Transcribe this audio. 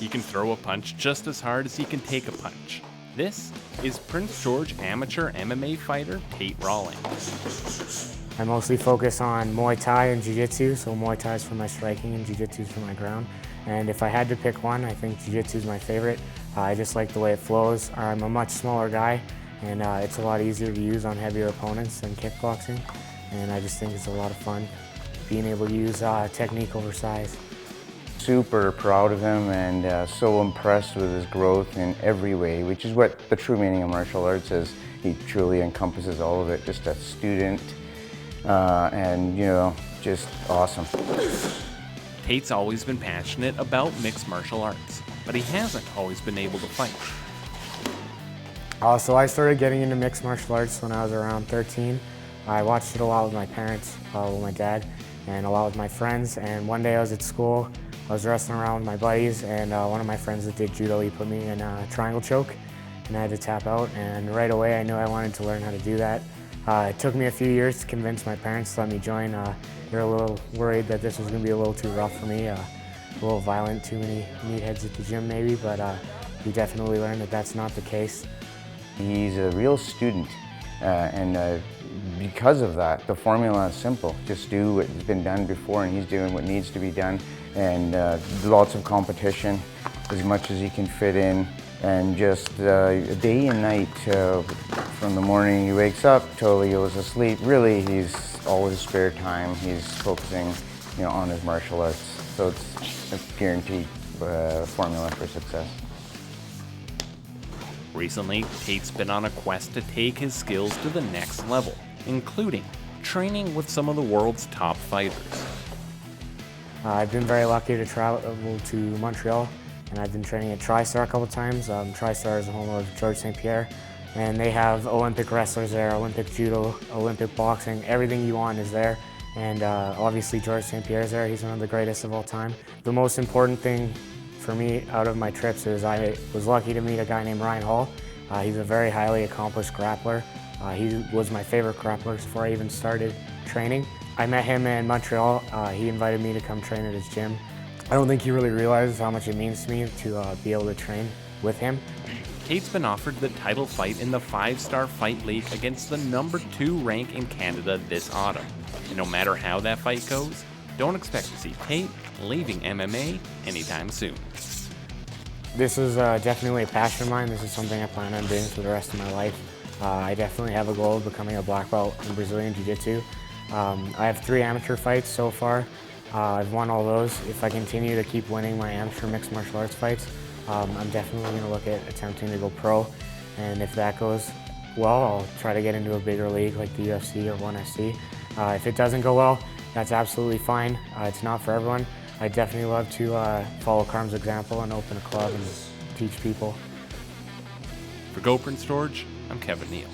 He can throw a punch just as hard as he can take a punch. This is Prince George amateur MMA fighter Tate Rawling. I mostly focus on Muay Thai and Jiu-Jitsu, so Muay Thai is for my striking and Jiu-Jitsu is for my ground. And if I had to pick one, I think Jiu-Jitsu is my favorite. I just like the way it flows. I'm a much smaller guy, and it's a lot easier to use on heavier opponents than kickboxing. And I just think it's a lot of fun being able to use technique over size. Super proud of him and so impressed with his growth in every way, which is what the true meaning of martial arts is. He truly encompasses all of it, just a student and, you know, just awesome. Tate's always been passionate about mixed martial arts, but he hasn't always been able to fight. So I started getting into mixed martial arts when I was around 13. I watched it a lot with my parents, with my dad, and a lot with my friends. And one day I was at school, I was wrestling around with my buddies, and one of my friends that did judo, he put me in a triangle choke, and I had to tap out. And right away I knew I wanted to learn how to do that. It took me a few years to convince my parents to let me join. They were a little worried that this was going to be a little too rough for me, a little violent, too many meatheads at the gym maybe, but we definitely learned that that's not the case. He's a real student, and because of that, the formula is simple. Just do what's been done before, and he's doing what needs to be done, and lots of competition, as much as he can fit in, and just day and night, from the morning he wakes up till he goes to sleep. Really, he's always spare time. He's focusing, you know, on his martial arts. So it's a guaranteed formula for success. Recently, Tate's been on a quest to take his skills to the next level, including training with some of the world's top fighters. I've been very lucky to travel to Montreal, and I've been training at TriStar a couple times. TriStar is the home of George St. Pierre, and they have Olympic wrestlers there, Olympic judo, Olympic boxing, everything you want is there. And obviously George St. Pierre is there, he's one of the greatest of all time. The most important thing for me out of my trips is I was lucky to meet a guy named Ryan Hall. He's a very highly accomplished grappler. He was my favorite grappler before I even started training. I met him in Montreal. He invited me to come train at his gym. I don't think he really realizes how much it means to me to be able to train with him. Tate's been offered the title fight in the 5-Star Fight League against the #2 rank in Canada this autumn. And no matter how that fight goes, don't expect to see Tate leaving MMA anytime soon. This is definitely a passion of mine. This is something I plan on doing for the rest of my life. I definitely have a goal of becoming a black belt in Brazilian Jiu-Jitsu. I have 3 amateur fights so far. I've won all those. If I continue to keep winning my amateur mixed martial arts fights, I'm definitely going to look at attempting to go pro. And if that goes well, I'll try to get into a bigger league like the UFC or 1SC. If it doesn't go well, that's absolutely fine. It's not for everyone. I'd definitely love to follow Carm's example and open a club and teach people. For Go Prince George, I'm Kevin Neal.